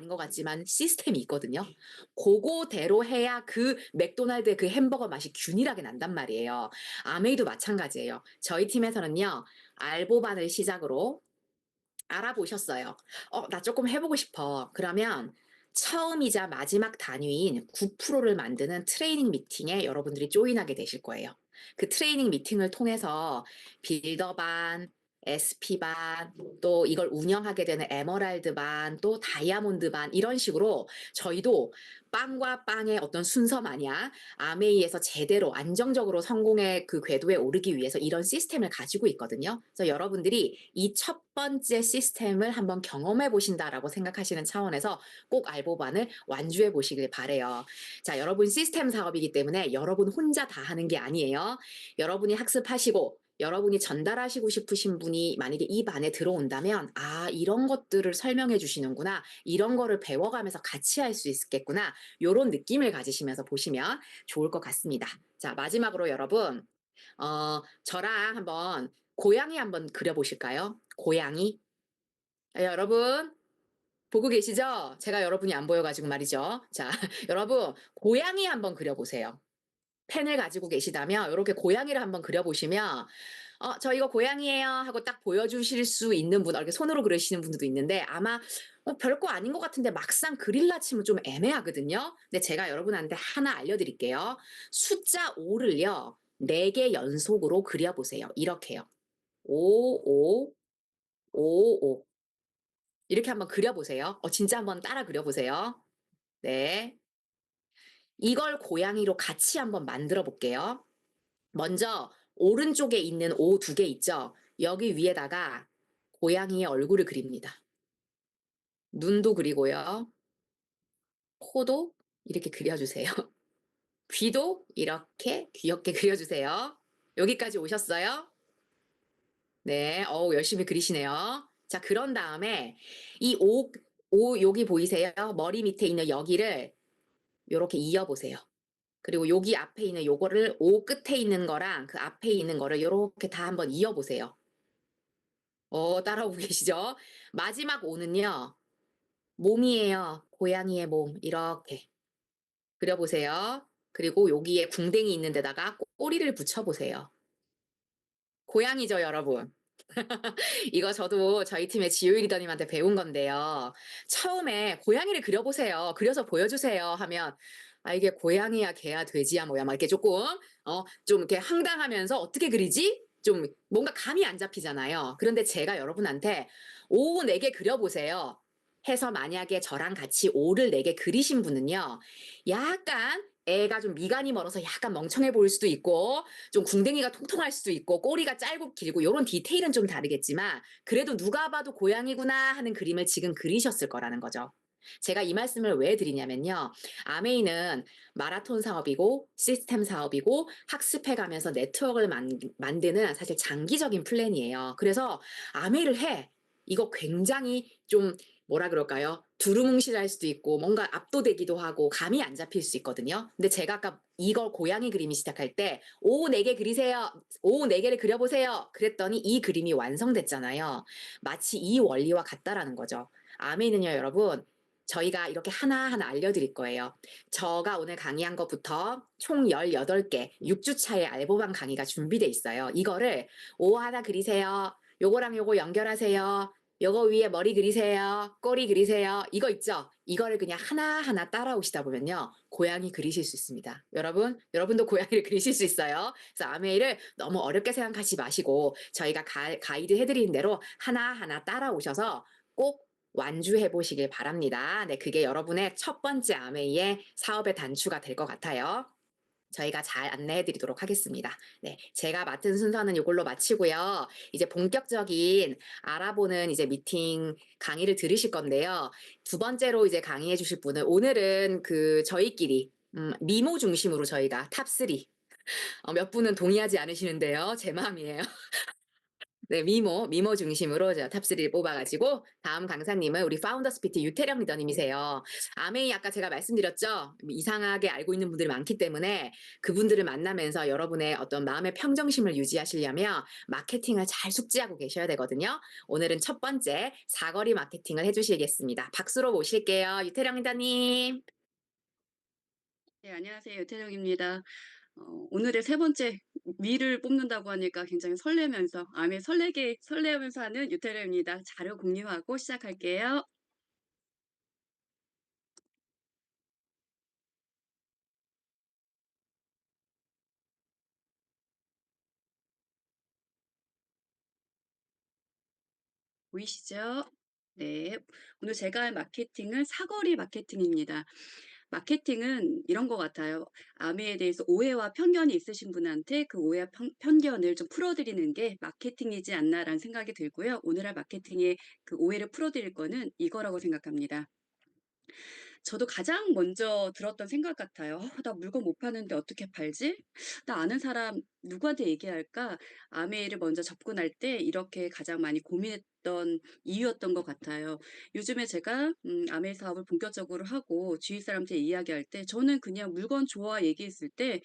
아닌 것 같지만 시스템이 있거든요. 고거대로 해야 그 맥도날드의 그 햄버거 맛이 균일하게 난단 말이에요. 아메이도 마찬가지예요. 저희 팀에서는요. 알보반을 시작으로 알아보셨어요. 나 조금 해 보고 싶어." 그러면 처음이자 마지막 단위인 9%를 만드는 트레이닝 미팅에 여러분들이 조인하게 되실 거예요. 그 트레이닝 미팅을 통해서 빌더 반, SP 반, 또 이걸 운영하게 되는 에메랄드 반, 또 다이아몬드 반 이런 식으로 저희도 빵과 빵의 어떤 순서 마냥 아메이에서 제대로 안정적으로 성공의 그 궤도에 오르기 위해서 이런 시스템을 가지고 있거든요. 그래서 여러분들이 이 첫 번째 시스템을 한번 경험해 보신다라고 생각하시는 차원에서 꼭 알보반을 완주해 보시길 바래요. 자, 여러분 시스템 사업이기 때문에 여러분 혼자 다 하는 게 아니에요. 여러분이 학습하시고 여러분이 전달하시고 싶으신 분이 만약에 이 반에 들어온다면 이런 것들을 설명해 주시는구나. 이런 거를 배워가면서 같이 할 수 있겠구나. 요런 느낌을 가지시면서 보시면 좋을 것 같습니다. 자, 마지막으로 여러분 저랑 한번 고양이 한번 그려 보실까요? 고양이. 여러분 보고 계시죠? 제가 여러분이 안 보여 가지고 말이죠. 자, 여러분 고양이 한번 그려 보세요. 펜을 가지고 계시다면 요렇게 고양이를 한번 그려 보시면 "저 이거 고양이에요." 하고 딱 보여주실 수 있는 분, 이렇게 손으로 그리시는 분들도 있는데 아마 별거 아닌 것 같은데 막상 그릴라 치면 좀 애매하거든요. 근데 제가 여러분한테 하나 알려드릴게요. 숫자 5를요. 4개 연속으로 그려 보세요. 이렇게요. 5, 5, 5, 5 이렇게 한번 그려 보세요. 진짜 한번 따라 그려 보세요. 네. 이걸 고양이로 같이 한번 만들어 볼게요. 먼저 오른쪽에 있는 O 2개 있죠? 여기 위에다가 고양이의 얼굴을 그립니다. 눈도 그리고요. 코도 이렇게 그려주세요. 귀도 이렇게 귀엽게 그려주세요. 여기까지 오셨어요? 네. 열심히 그리시네요. 자, 그런 다음에 이 O 여기 보이세요? 머리 밑에 있는 여기를 요렇게 이어 보세요. 그리고 여기 앞에 있는 요거를 O 끝에 있는 거랑 그 앞에 있는 거를 요렇게 다 한번 이어 보세요. 따라오고 계시죠? 마지막 O는요. 몸이에요. 고양이의 몸 이렇게 그려 보세요. 그리고 여기에 궁뎅이 있는 데다가 꼬리를 붙여 보세요. 고양이죠, 여러분. 이거 저도 저희 팀의 지효 리더님한테 배운 건데요. 처음에 "고양이를 그려 보세요. 그려서 보여 주세요." 하면 이게 고양이야 개야 돼지야 뭐야 막 이렇게 조금 좀 이렇게 황당하면서 '어떻게 그리지?' 좀 뭔가 감이 안 잡히잖아요. 그런데 제가 여러분한테 "오 4개 그려 보세요." 해서 만약에 저랑 같이 오를 4개 그리신 분은요. 약간 애가 좀 미간이 멀어서 약간 멍청해 보일 수도 있고 좀 궁뎅이가 통통할 수도 있고 꼬리가 짧고 길고 요런 디테일은 좀 다르겠지만 그래도 누가 봐도 고양이구나 하는 그림을 지금 그리셨을 거라는 거죠. 제가 이 말씀을 왜 드리냐면요. 아메이는 마라톤 사업이고 시스템 사업이고 학습해 가면서 네트워크를 만드는 사실 장기적인 플랜이에요. 그래서 아메이를 해. 이거 굉장히 좀 뭐라 그럴까요? 두루뭉실할 수도 있고 뭔가 압도되기도 하고 감이 안 잡힐 수 있거든요. 근데 제가 아까 이걸 고양이 그림이 시작할 때 "오 4개 그리세요. 오 4개를 그려보세요." 그랬더니 이 그림이 완성됐잖아요. 마치 이 원리와 같다라는 거죠. 아메이는요 여러분 저희가 이렇게 하나하나 알려드릴 거예요. 제가 오늘 강의한 것부터 총 18개 6주차의 알보반 강의가 준비돼 있어요. 이거를 "오 하나 그리세요. 요거랑 요거 연결하세요. 요거 위에 머리 그리세요. 꼬리 그리세요." 이거 있죠? 이거를 그냥 하나하나 따라오시다 보면요. 고양이 그리실 수 있습니다. 여러분도 고양이를 그리실 수 있어요. 그래서 아메이를 너무 어렵게 생각하지 마시고 저희가 가이드 해 드리는 대로 하나하나 따라오셔서 꼭 완주해 보시길 바랍니다. 네, 그게 여러분의 첫 번째 아메이의 사업의 단추가 될 것 같아요. 저희가 잘 안내해 드리도록 하겠습니다. 네. 제가 맡은 순서는 요걸로 마치고요. 이제 본격적인 알아보는 이제 미팅 강의를 들으실 건데요. 두 번째로 이제 강의해 주실 분은 오늘은 저희끼리 미모 중심으로 저희가 탑3 몇 분은 동의하지 않으시는데요. 제 마음이에요. 네, 미모 중심으로 저 탑3를 뽑아 가지고 다음 강사님은 우리 파운더 스피트 유태령 리더님이세요. 아메이 아까 제가 말씀드렸죠? 이상하게 알고 있는 분들이 많기 때문에 그분들을 만나면서 여러분의 어떤 마음의 평정심을 유지하시려면 마케팅을 잘 숙지하고 계셔야 되거든요. 오늘은 첫 번째 사거리 마케팅을 해 주시겠습니다. 박수로 모실게요. 유태령 리더님. 네, 안녕하세요. 유태정입니다. 오늘의 세 번째 미를 뽑는다고 하니까 굉장히 설레면서 암에 설레게 설레면서 하는 유태령입니다. 자료 공유하고 시작할게요. 보이시죠? 네. 오늘 제가 할 마케팅은 사거리 마케팅입니다. 마케팅은 이런 것 같아요. 아미에 대해서 오해와 편견이 있으신 분한테 그 오해와 편견을 좀 풀어드리는 게 마케팅이지 않나라는 생각이 들고요. 오늘 할 마케팅의 그 오해를 풀어드릴 거는 이거라고 생각합니다. 저도 가장 먼저 들었던 생각 같아요. 나 물건 못 파는데 어떻게 팔지? 나 아는 사람 누구한테 얘기할까?' 아메이를 먼저 접근할 때 이렇게 가장 많이 고민했던 이유였던 것 같아요. 요즘에 제가 아메이 사업을 본격적으로 하고 주위 사람한테 이야기할 때 저는 그냥 물건 좋아 얘기했을 때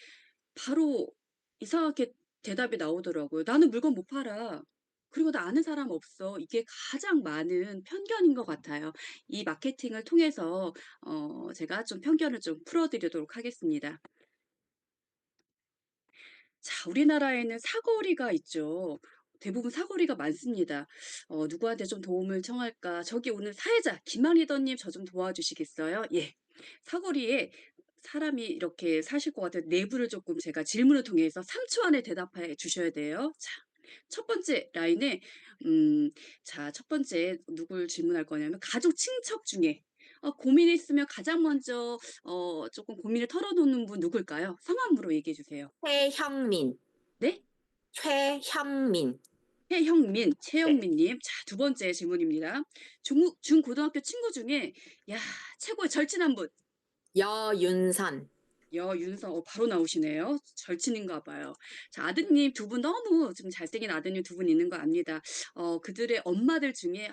바로 이상하게 대답이 나오더라고요. "나는 물건 못 팔아." 그리고 "나 아는 사람 없어." 이게 가장 많은 편견인 것 같아요. 이 마케팅을 통해서 제가 좀 편견을 좀 풀어 드리도록 하겠습니다. 자, 우리나라에는 사거리가 있죠. 대부분 사거리가 많습니다. 누구한테 좀 도움을 청할까? 저기 오늘 사회자 김한 리더님 저 좀 도와주시겠어요? 예. 사거리에 사람이 이렇게 사실 것 같아요. 내부를 조금 제가 질문을 통해서 3초 안에 대답해 주셔야 돼요. 자, 첫 번째 라인에 자, 첫 번째 누굴 질문할 거냐면 가족 친척 중에 고민이 있으면 가장 먼저 조금 고민을 털어놓는 분 누굴까요? 성함으로 얘기해 주세요. 최형민. 네? 최형민. 최형민, 네. 최영민 님. 자, 두 번째 질문입니다. 중고등학교 친구 중에 야, 최고의 절친한 분. 여윤선. 여윤서 바로 나오시네요. 절친인가 봐요. 자, 아드님 두 분 너무 지금 잘생긴 아드님 두 분 있는 거 압니다. 그들의 엄마들 중에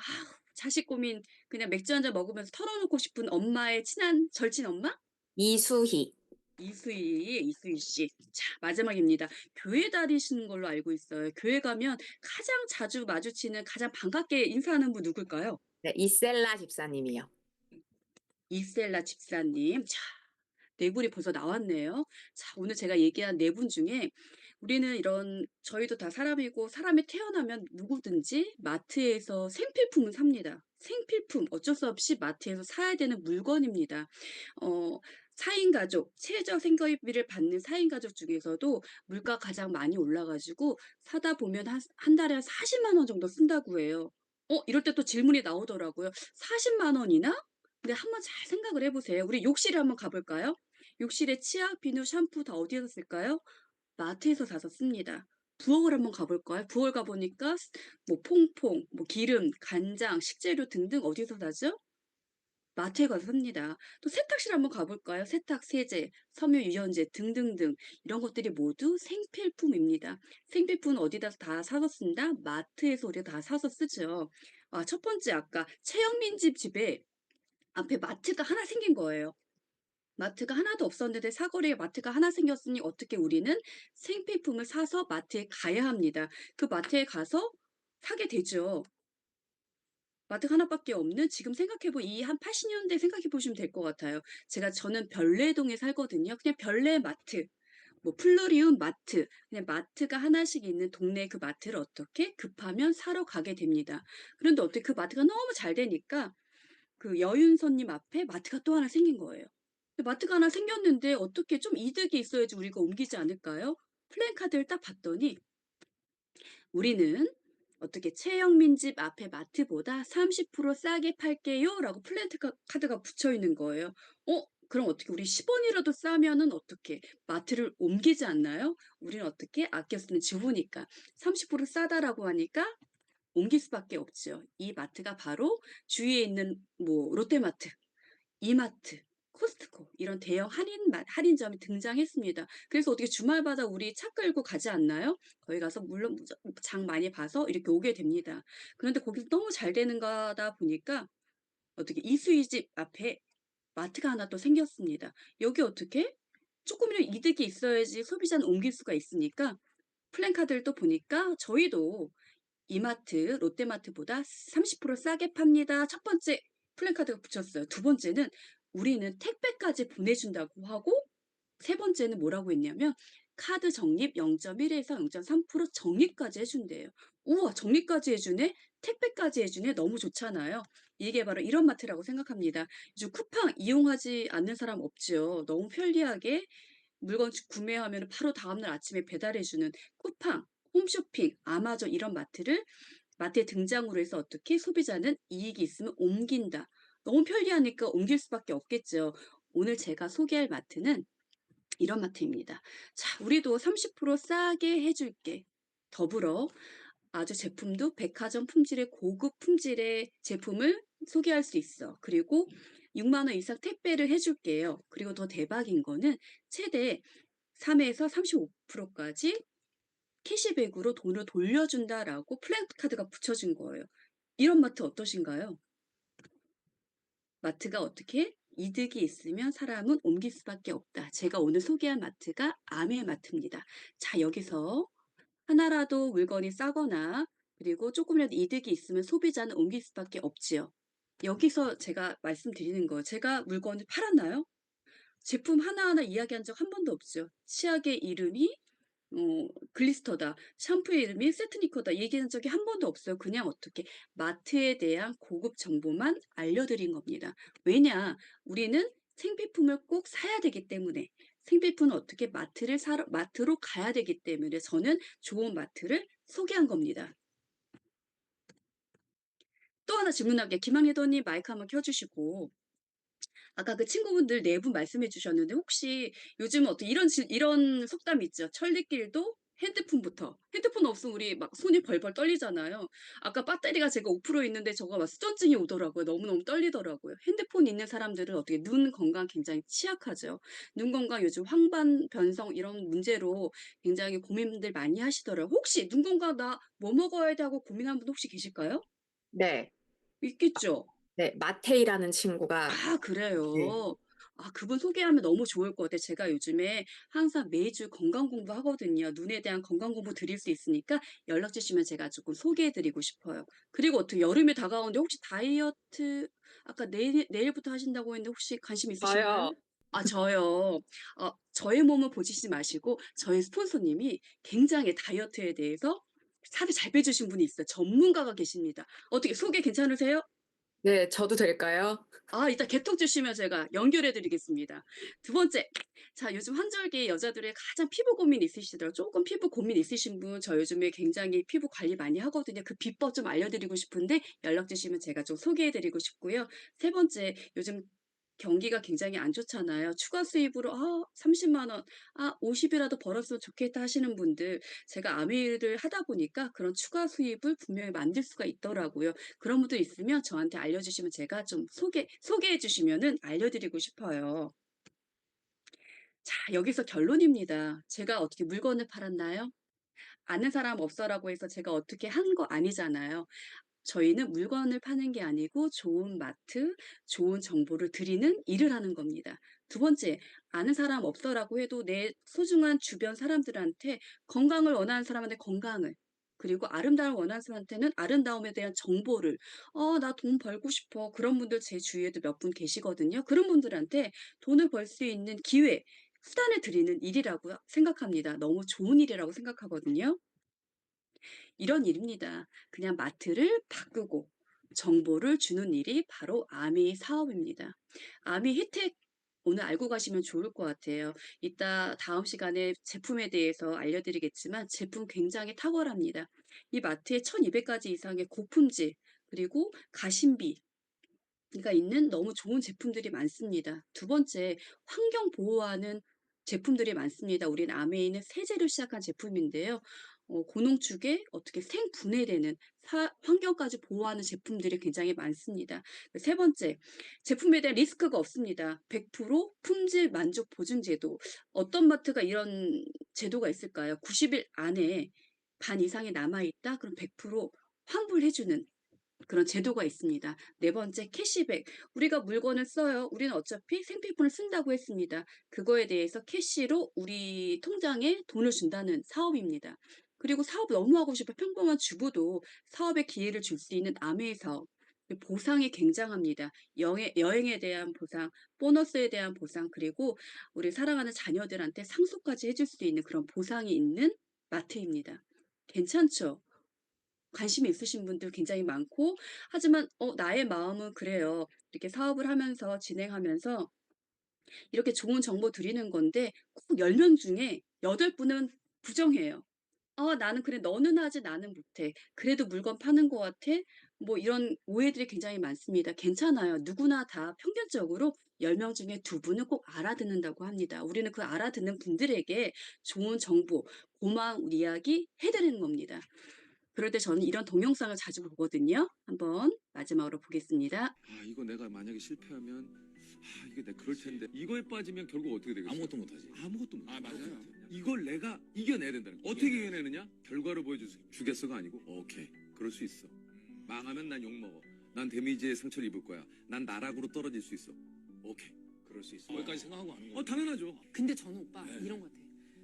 자식 고민 그냥 맥주 한 잔 먹으면서 털어놓고 싶은 엄마의 친한 절친 엄마? 이수희. 이수희 씨. 자, 마지막입니다. 교회 다니시는 걸로 알고 있어요. 교회 가면 가장 자주 마주치는 가장 반갑게 인사하는 분 누굴까요? 네, 이셀라 집사님이요. 이셀라 집사님. 자, 네 분이 벌써 나왔네요. 자, 오늘 제가 얘기한 네 분 중에 우리는 이런 저희도 다 사람이고 사람이 태어나면 누구든지 마트에서 생필품을 삽니다. 생필품 어쩔 수 없이 마트에서 사야 되는 물건입니다. 어 4인 가족 최저 생활비를 받는 4인 가족 중에서도 물가 가장 많이 올라 가지고 사다 보면 한 달에 한 40만 원 정도 쓴다고 해요. 이럴 때 또 질문이 나오더라고요. 40만 원이나? 근데 한번 잘 생각을 해 보세요. 우리 욕실에 한번 가 볼까요? 욕실에 치약, 비누, 샴푸 다 어디에서 쓸까요? 마트에서 사서 씁니다. 부엌을 한번 가 볼까요? 부엌 가 보니까 뭐 퐁퐁, 뭐 기름, 간장, 식재료 등등 어디서 사죠? 마트에 가서 삽니다. 또 세탁실 한번 가 볼까요? 세탁 세제, 섬유 유연제 등등등 이런 것들이 모두 생필품입니다. 생필품은 어디다 다 사서 쓴다? 마트에서 우리가 다 사서 쓰죠. 첫 번째 아까 최영민 집 집에 앞에 마트가 하나 생긴 거예요. 마트가 하나도 없었는데 사거리에 마트가 하나 생겼으니 어떻게 우리는 생필품을 사서 마트에 가야 합니다. 그 마트에 가서 사게 되죠. 마트가 하나밖에 없는 지금 생각해 보 이 한 80 년대 생각해 보시면 될 것 같아요. 저는 별내동에 살거든요. 그냥 별내 마트, 뭐 플루리움 마트, 그냥 마트가 하나씩 있는 동네 그 마트를 어떻게 급하면 사러 가게 됩니다. 그런데 어떻게 그 마트가 너무 잘 되니까 그 여윤서님 앞에 마트가 또 하나 생긴 거예요. 근데 마트가 하나 생겼는데 어떻게 좀 이득이 있어야지 우리가 옮기지 않을까요? 플랜카드를 딱 봤더니 "우리는 어떻게 최영민 집 앞에 마트보다 30% 싸게 팔게요."라고 카드가 붙여 있는 거예요. 그럼 어떻게 우리 10 원이라도 싸면은 어떻게 마트를 옮기지 않나요? 우리는 어떻게 아껴 쓰는 주부니까. 30% 싸다라고 하니까 옮길 수밖에 없죠. 이 마트가 바로 주위에 있는 뭐 롯데마트, 이마트, 코스트코 이런 대형 할인점이 등장했습니다. 그래서 어떻게 주말마다 우리 차 끌고 가지 않나요? 거기 가서 물론 장 많이 봐서 이렇게 오게 됩니다. 그런데 거기서 너무 잘 되는 거다 보니까 어떻게 이수이집 앞에 마트가 하나 또 생겼습니다. 여기 어떻게 쪼끔이라도 이득이 있어야지 소비자는 옮길 수가 있으니까 플랜카드를 또 보니까 저희도 이마트, 롯데마트보다 30% 싸게 팝니다. 첫 번째 플랜카드가 붙였어요. 두 번째는 우리는 택배까지 보내준다고 하고 세 번째는 뭐라고 했냐면 카드 적립 0.1에서 0.3% 적립까지 해준대요. 우와, 적립까지 해주네? 택배까지 해주네? 너무 좋잖아요. 이게 바로 이런 마트라고 생각합니다. 요즘 쿠팡 이용하지 않는 사람 없죠. 너무 편리하게 물건 구매하면 바로 다음날 아침에 배달해주는 쿠팡, 홈쇼핑, 아마존 이런 마트의 등장으로 해서 어떻게 소비자는 이익이 있으면 옮긴다. 너무 편리하니까 옮길 수밖에 없겠죠. 오늘 제가 소개할 마트는 이런 마트입니다. 자, 우리도 30% 싸게 해줄게. 더불어 아주 제품도 백화점 품질의 고급 품질의 제품을 소개할 수 있어. 그리고 6만 원 이상 택배를 해줄게요. 그리고 더 대박인 거는 최대 3에서 35%까지 캐시백으로 돈을 돌려준다라고 플랜카드가 붙여진 거예요. 이런 마트 어떠신가요? 마트가 어떻게 이득이 있으면 사람은 옮길 수밖에 없다. 제가 오늘 소개한 마트가 아메 마트입니다. 자, 여기서 하나라도 물건이 싸거나 그리고 조금이라도 이득이 있으면 소비자는 옮길 수밖에 없지요. 여기서 제가 말씀드리는 거, 제가 물건을 팔았나요? 제품 하나하나 이야기한 적 한 번도 없죠. 치약의 이름이 글리스터다. 샴푸의 이름이 세트니커다. 얘기한 적이 한 번도 없어요. 그냥 어떻게 마트에 대한 고급 정보만 알려드린 겁니다. 왜냐? 우리는 생필품을 꼭 사야 되기 때문에 생필품은 어떻게 마트로 가야 되기 때문에 저는 좋은 마트를 소개한 겁니다. 또 하나 질문할게요. 김학래더님 마이크 한번 켜주시고 아까 그 친구분들 네 분 말씀해 주셨는데 혹시 요즘은 어떻게 이런 속담 있죠. "천리길도 핸드폰부터." 핸드폰 없으면 우리 막 손이 벌벌 떨리잖아요. 아까 배터리가 제가 5% 있는데 저거 막 수전증이 오더라고요. 너무너무 떨리더라고요. 핸드폰 있는 사람들은 어떻게 눈 건강 굉장히 취약하죠. 눈 건강 요즘 황반 변성 이런 문제로 굉장히 고민들 많이 하시더라고요. 혹시 "눈 건강 나 뭐 먹어야 돼?" 하고 고민하는 분 혹시 계실까요? 네. 있겠죠? 네. 마테이라는 친구가 아 네. 그래요? 아 그분 소개하면 너무 좋을 것 같아요. 제가 요즘에 항상 매주 건강 공부하거든요. 눈에 대한 건강 공부 드릴 수 있으니까 연락 주시면 제가 조금 소개해 드리고 싶어요. 그리고 어떻게 여름이 다가오는데 혹시 다이어트 아까 내일부터 하신다고 했는데 혹시 관심 있으신가요? 저요. 아 저요. 저의 몸을 보시지 마시고 저희 스폰서님이 굉장히 다이어트에 대해서 살을 잘 빼주신 분이 있어요. 전문가가 계십니다. 어떻게 소개 괜찮으세요? 네. 저도 될까요? 아 이따 개톡 주시면 제가 연결해 드리겠습니다. 두 번째. 자 요즘 환절기에 여자들의 가장 피부 고민 있으시더라고요. 쪼끔 피부 고민 있으신 분 저 요즘에 굉장히 피부 관리 많이 하거든요. 그 비법 좀 알려 드리고 싶은데 연락 주시면 제가 좀 소개해 드리고 싶고요. 세 번째 요즘 경기가 굉장히 안 좋잖아요. 추가 수입으로 30만 원 50 이라도 벌었으면 좋겠다 하시는 분들 제가 아미 일을 하다 보니까 그런 추가 수입을 분명히 만들 수가 있더라고요. 그런 분들 있으면 저한테 알려주시면 제가 좀 소개해 주시면은 알려드리고 싶어요. 자, 여기서 결론입니다. 제가 어떻게 물건을 팔았나요? 아는 사람 없어라고 해서 제가 어떻게 한 거 아니잖아요. 저희는 물건을 파는 게 아니고 좋은 마트, 좋은 정보를 드리는 일을 하는 겁니다. 두 번째, 아는 사람 없어라고 해도 내 소중한 주변 사람들한테 건강을 원하는 사람한테 건강을, 그리고 아름다움을 원하는 사람한테는 아름다움에 대한 정보를, 나 돈 벌고 싶어. 그런 분들 제 주위에도 몇 분 계시거든요. 그런 분들한테 돈을 벌 수 있는 기회, 수단을 드리는 일이라고 생각합니다. 너무 좋은 일이라고 생각하거든요. 이런 일입니다. 그냥 마트를 바꾸고 정보를 주는 일이 바로 아미 사업입니다. 아미 혜택 오늘 알고 가시면 좋을 것 같아요. 이따 다음 시간에 제품에 대해서 알려드리겠지만 제품 굉장히 탁월합니다. 이 마트에 1200가지 이상의 고품질 그리고 가심비 가 있는 너무 좋은 제품들이 많습니다. 두 번째, 환경 보호하는 제품들이 많습니다. 우리는 아메이는 세제로 시작한 제품인데요. 고농축에 어떻게 생분해되는 환경까지 보호하는 제품들이 굉장히 많습니다. 세 번째, 제품에 대한 리스크가 없습니다. 100% 품질 만족 보증 제도. 어떤 마트가 이런 제도가 있을까요? 90일 안에 반 이상이 남아있다? 그럼 100% 환불해 주는 그런 제도가 있습니다. 네 번째, 캐시백. 우리가 물건을 써요. 우리는 어차피 생필품을 쓴다고 했습니다. 그거에 대해서 캐시로 우리 통장에 돈을 준다는 사업입니다. 그리고 사업 너무 하고 싶어 평범한 주부도 사업에 기회를 줄 수 있는 아메이 사업. 보상이 굉장합니다. 여행에 대한 보상, 보너스에 대한 보상, 그리고 우리 사랑하는 자녀들한테 상속까지 해줄 수 있는 그런 보상이 있는 마트입니다. 괜찮죠? 관심이 있으신 분들 굉장히 많고, 하지만 나의 마음은 그래요. 이렇게 사업을 하면서 진행하면서 이렇게 좋은 정보 드리는 건데 꼭 10명 중에 8 분은 부정해요. 나는 그래 너는 하지 나는 못해. 그래도 물건 파는 것 같아." 뭐 이런 오해들이 굉장히 많습니다. 괜찮아요. 누구나 다 평균적으로 10명 중에 2 분은 꼭 알아듣는다고 합니다. 우리는 그 알아듣는 분들에게 좋은 정보, 고마운 이야기 해 드리는 겁니다. 그럴 때 저는 이런 동영상을 자주 보거든요. 한번 마지막으로 보겠습니다. 아 이거 내가 만약에 실패하면 이게 내가 그럴 텐데 이거에 빠지면 결국 어떻게 되겠어? 아무것도 못하지. 아무것도 못. 아, 맞아요. 이걸 내가 이겨내야 된다는 거. 어떻게 이겨내느냐? 결과를 보여주겠어가 아니고 오케이 그럴 수 있어. 망하면 난 욕먹어. 난 데미지에 상처를 입을 거야. 난 나락으로 떨어질 수 있어. 오케이 그럴 수 있어. 거기까지 생각하고 하는 거예요. 당연하죠. 근데 저는 오빠 네. 이런 것 같아.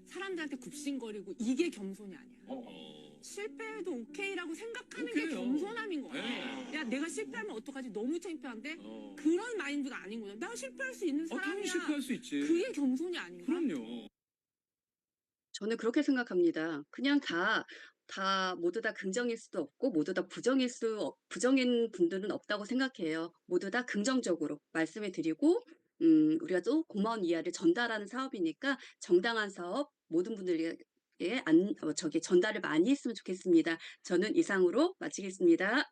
사람들한테 굽신거리고 이게 겸손이 아니야. 어. 실패해도 오케이라고 생각하는 게 오케이요. 겸손함인 거야. 네. 야, 내가 실패하면 어떡하지? 너무 창피한데? 어. 그런 마인드가 아닌 거야. 나 실패할 수 있는 당연히 사람이야. 실패할 수 있지. 그게 겸손이 아닌가? 그럼요. 저는 그렇게 생각합니다. 그냥 모두 다 긍정일 수도 없고 모두 다 부정인 분들은 없다고 생각해요. 모두 다 긍정적으로 말씀을 드리고 우리가 또 고마운 이야기를 전달하는 사업이니까 정당한 사업 모든 분들에게 전달을 많이 했으면 좋겠습니다. 저는 이상으로 마치겠습니다.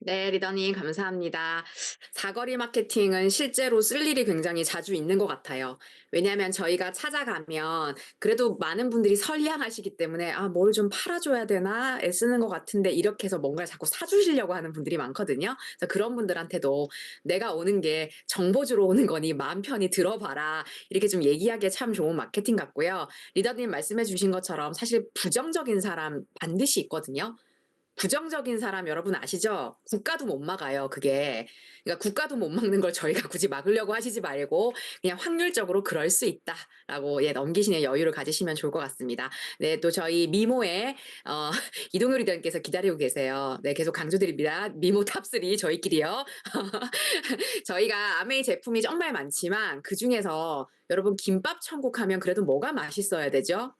네, 리더님 감사합니다. 사거리 마케팅은 실제로 쓸 일이 굉장히 자주 있는 것 같아요. 왜냐하면 저희가 찾아가면 그래도 많은 분들이 선량하시기 때문에 '아 뭘 좀 팔아 줘야 되나? 애쓰는 것 같은데.' 이렇게 해서 뭔가를 자꾸 사 주시려고 하는 분들이 많거든요. 그래서 그런 분들한테도 "내가 오는 게 정보 주러 오는 거니 마음 편히 들어 봐라." 이렇게 좀 얘기하기에 참 좋은 마케팅 같고요. 리더님 말씀해 주신 것처럼 사실 부정적인 사람 반드시 있거든요. 부정적인 사람 여러분 아시죠? 국가도 못 막아요 그게. 그러니까 국가도 못 막는 걸 저희가 굳이 막으려고 하시지 말고 그냥 '확률적으로 그럴 수 있다.'라고 넘기시는 여유를 가지시면 좋을 것 같습니다. 네, 또 저희 미모의 이동효 리더님께서 기다리고 계세요. 네, 계속 강조드립니다. 미모 탑3 저희끼리요. 저희가 아메이 제품이 정말 많지만 그중에서 여러분 김밥 천국 하면 그래도 뭐가 맛있어야 되죠?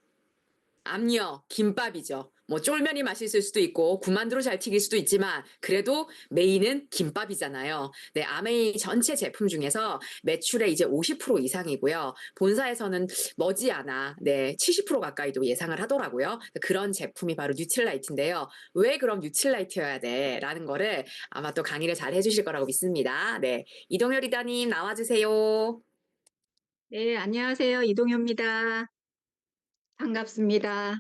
암요. 김밥이죠. 뭐 쫄면이 맛있을 수도 있고 군만두로 잘 튀길 수도 있지만 그래도 메인은 김밥이잖아요. 네, 아메이 전체 제품 중에서 매출의 이제 50% 이상이고요. 본사에서는 머지않아 70% 가까이도 예상을 하더라고요. 그런 제품이 바로 뉴트릴라이트인데요. 왜 그럼 뉴트릴라이트여야 돼?라는 거를 아마 또 강의를 잘 해주실 거라고 믿습니다. 네, 이동열 리더님 나와주세요. 네, 안녕하세요. 이동효입니다. 반갑습니다.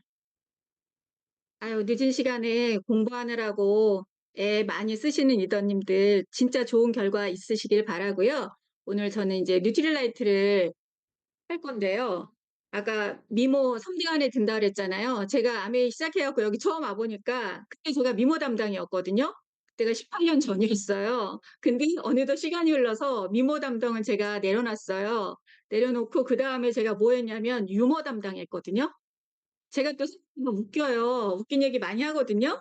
아유, 늦은 시간에 공부하느라고 애 많이 쓰시는 리더님들 진짜 좋은 결과 있으시길 바라고요. 오늘 저는 이제 뉴트릴라이트를 할 건데요. 아까 미모 3등 안에 든다 그랬잖아요. 제가 아메이 시작해 갖고 여기 처음 와 보니까 그때 제가 미모 담당이었거든요. 그때가 18년 전이었어요. 근데 어느덧 시간이 흘러서 미모 담당은 제가 내려놨어요. 내려놓고 그다음에 제가 뭐 했냐면 유머 담당했거든요. 제가 또 웃겨요. 웃긴 얘기 많이 하거든요.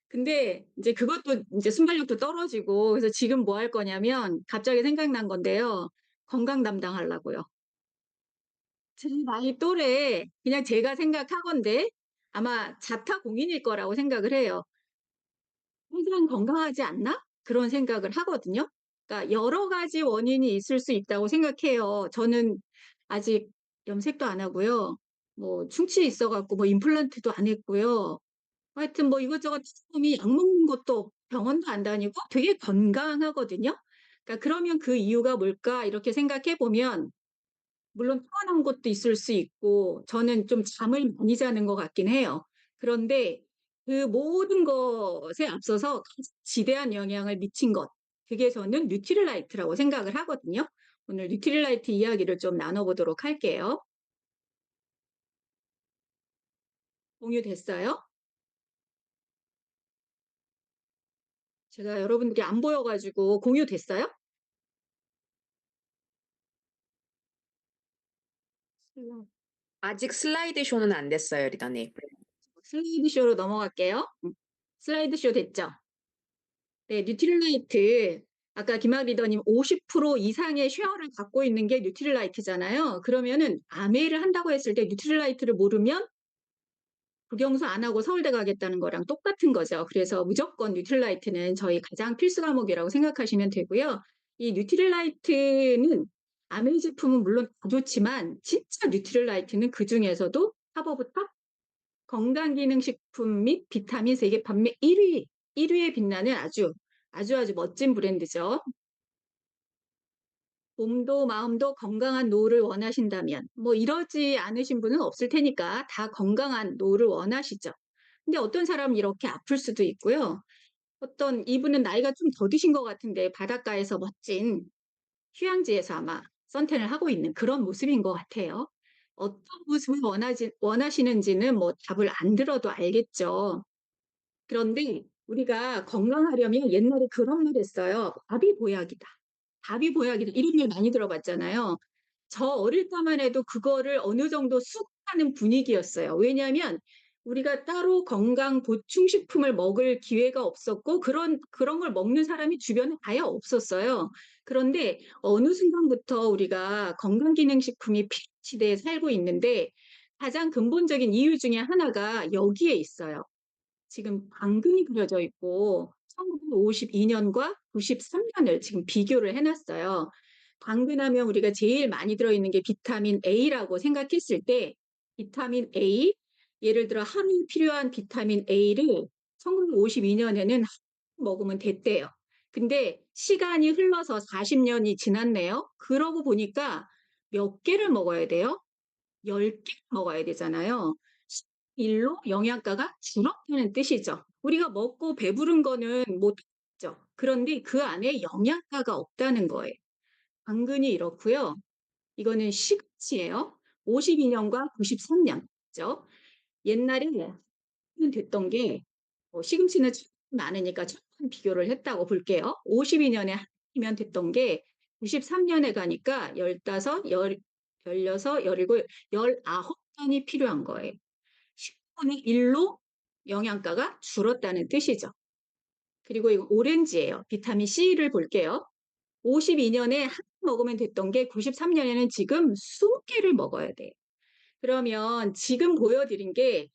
근데 인제 그것도 인제 순발력도 떨어지고 그래서 지금 뭐 할 거냐면 갑자기 생각난 건데요. 건강 담당하려고요. 제 나이 또래 그냥 제가 생각하건대 아마 자타공인일 거라고 생각을 해요. '항상 건강하지 않나?' 그런 생각을 하거든요. 그러니까 여러 가지 원인이 있을 수 있다고 생각해요. 저는 아직 염색도 안 하고요. 뭐 충치 있어 갖고 뭐 임플란트도 안 했고요. 하여튼 뭐 이것저것 약 먹는 것도 병원도 안 다니고 되게 건강하거든요. 그러니까 '그러면 그 이유가 뭘까?' 이렇게 생각해 보면 물론 타고난 것도 있을 수 있고 저는 좀 잠을 많이 자는 것 같긴 해요. 그런데 그 모든 것에 앞서서 가장 지대한 영향을 미친 것, 그게 저는 뉴트릴라이트라고 생각을 하거든요. 오늘 뉴트릴라이트 이야기를 좀 나눠 보도록 할게요. 공유됐어요? 제가 여러분들이 안 보여 가지고 공유됐어요? 아직 슬라이드 쇼는 안 됐어요, 리더님. 슬라이드 쇼로 넘어갈게요. 슬라이드 쇼 됐죠? 네, 뉴트릴라이트. 아까 김학 리더님 50% 이상의 쉐어를 갖고 있는 게 뉴트릴라이트잖아요. 그러면은 아메이를 한다고 했을 때 뉴트릴라이트를 모르면 국영수 안 하고 서울대 가겠다는 거랑 똑같은 거죠. 그래서 무조건 뉴트릴라이트는 저희 가장 필수 과목이라고 생각하시면 되고요. 이 뉴트릴라이트는 아메이 제품은 물론 다 좋지만 진짜 뉴트릴라이트는 그중에서도 탑 오브 탑 건강기능식품 및 비타민 세계 판매 1위에 빛나는 아주 멋진 브랜드죠. 몸도 마음도 건강한 노후를 원하신다면 뭐 이러지 않으신 분은 없을 테니까 다 건강한 노후를 원하시죠. 근데 어떤 사람은 이렇게 아플 수도 있고요. 어떤 이분은 나이가 좀 더 드신 것 같은데 바닷가에서 멋진 휴양지에서 아마 선탠을 하고 있는 그런 모습인 것 같아요. 어떤 모습을 원하시는지는 뭐 답을 안 들어도 알겠죠. 그런데 우리가 건강하려면 옛날에 그런 말 했어요. 밥이 보약이다. 밥이 보약이다. 이런 말 많이 들어봤잖아요. 저 어릴 때만 해도 그거를 어느 정도 수긍하는 분위기였어요. 왜냐하면 우리가 따로 건강 보충식품을 먹을 기회가 없었고 그런 걸 먹는 사람이 주변에 아예 없었어요. 그런데 어느 순간부터 우리가 건강기능식품이 필요 시대에 살고 있는데 가장 근본적인 이유 중에 하나가 여기에 있어요. 지금 당근이 그려져 있고 1952년과 93년을 지금 비교를 해놨어요. 당근하면 우리가 제일 많이 들어있는 게 비타민 A라고 생각했을 때 비타민 A, 예를 들어 하루에 필요한 비타민 A를 1952년에는 먹으면 됐대요. 근데 시간이 흘러서 40년이 지났네요. 그러고 보니까 몇 개를 먹어야 돼요? 10개 먹어야 되잖아요. 일로 영양가가 줄었다는 뜻이죠. 우리가 먹고 배부른 거는 못 죠. 그런데 그 안에 영양가가 없다는 거예요. 당근이 이렇고요. 이거는 시금치예요. 52년과 93년. 그죠? 옛날에 됐던 게 시금치는 많으니까 조금 비교를 했다고 볼게요. 52년에 하면 됐던 게 93년에 가니까 15, 16, 17, 19단이 필요한 거예요. 10분의 1로 영양가가 줄었다는 뜻이죠. 그리고 이거 오렌지예요. 비타민 C를 볼게요. 52년에 한 먹으면 됐던 게 93년에는 지금 20개를 먹어야 돼요. 그러면 지금 보여드린 게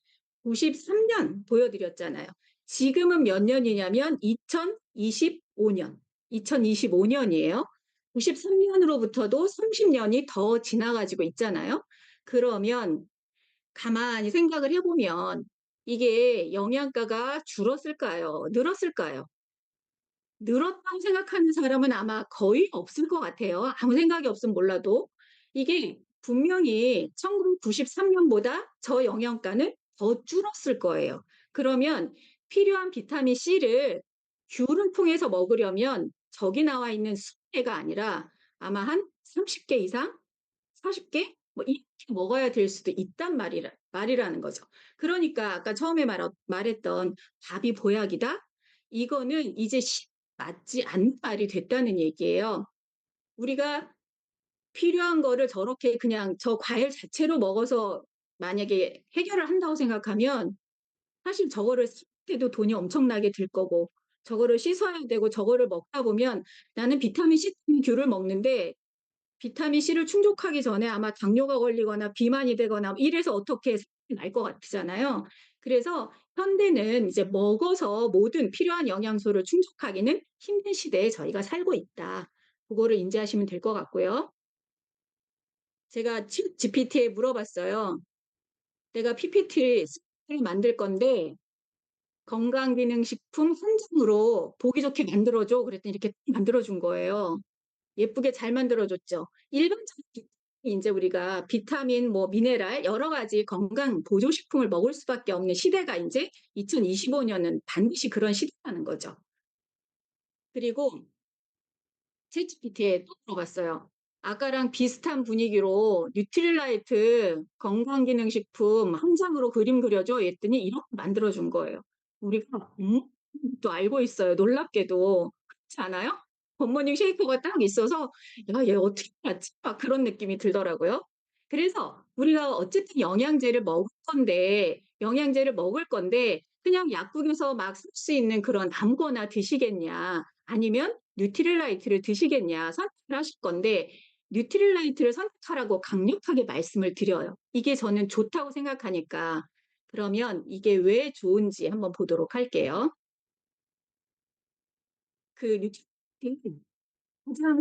93년 보여드렸잖아요. 지금은 몇 년이냐면 2025년. 2025년이에요. 93년으로부터도 30년이 더 지나가지고 있잖아요. 그러면 가만히 생각을 해보면 이게 영양가가 줄었을까요? 늘었을까요? 늘었다고 생각하는 사람은 아마 거의 없을 것 같아요. 아무 생각이 없으면 몰라도. 이게 분명히 1993년보다 저 영양가는 더 줄었을 거예요. 그러면 필요한 비타민 C를 귤을 통해서 먹으려면 저기 나와 있는 20개가 아니라 아마 한 30개 이상? 40개? 뭐 이렇게 먹어야 될 수도 있단 말이라는 거죠. 그러니까 아까 처음에 말했던 밥이 보약이다? 이거는 이제 맞지 않는 말이 됐다는 얘기예요. 우리가 필요한 거를 저렇게 그냥 저 과일 자체로 먹어서 만약에 해결을 한다고 생각하면 사실 저거를 살 때도 돈이 엄청나게 들 거고 저거를 씻어야 되고 저거를 먹다 보면 나는 비타민 C 귤을 먹는데 비타민 C를 충족하기 전에 아마 당뇨가 걸리거나 비만이 되거나 이래서 어떻게 날 것 같잖아요. 그래서 현대는 이제 먹어서 모든 필요한 영양소를 충족하기는 힘든 시대에 저희가 살고 있다. 그거를 인지하시면 될 것 같고요. 제가 GPT에 물어봤어요. 내가 PPT를 만들 건데 건강기능식품 한 장으로 보기 좋게 만들어줘. 그랬더니 이렇게 만들어준 거예요. 예쁘게 잘 만들어줬죠. 일반적인 인제 우리가 비타민 뭐 미네랄 여러 가지 건강 보조식품을 먹을 수밖에 없는 시대가 인제 2025 년은 반드시 그런 시대라는 거죠. 그리고 챗GPT에 또 물어봤어요. 아까랑 비슷한 분위기로 뉴트릴라이트 건강기능식품 한 장으로 그림 그려줘 했더니 이렇게 만들어 준 거예요. 우리가 또 알고 있어요, 놀랍게도. 그렇지 않아요? 굿모닝 쉐이커가 딱 있어서 '야 얘 어떻게 알았지?' 막 그런 느낌이 들더라고요. 그래서 우리가 어쨌든 영양제를 먹을 건데 그냥 약국에서 막 살 수 있는 그런 담거나 드시겠냐 아니면 뉴트릴라이트를 드시겠냐 선택을 하실 건데 뉴트릴라이트를 선택하라고 강력하게 말씀을 드려요. 이게 저는 좋다고 생각하니까. 그러면 이게 왜 좋은지 한번 보도록 할게요. 그 뉴트릴라이트는 가장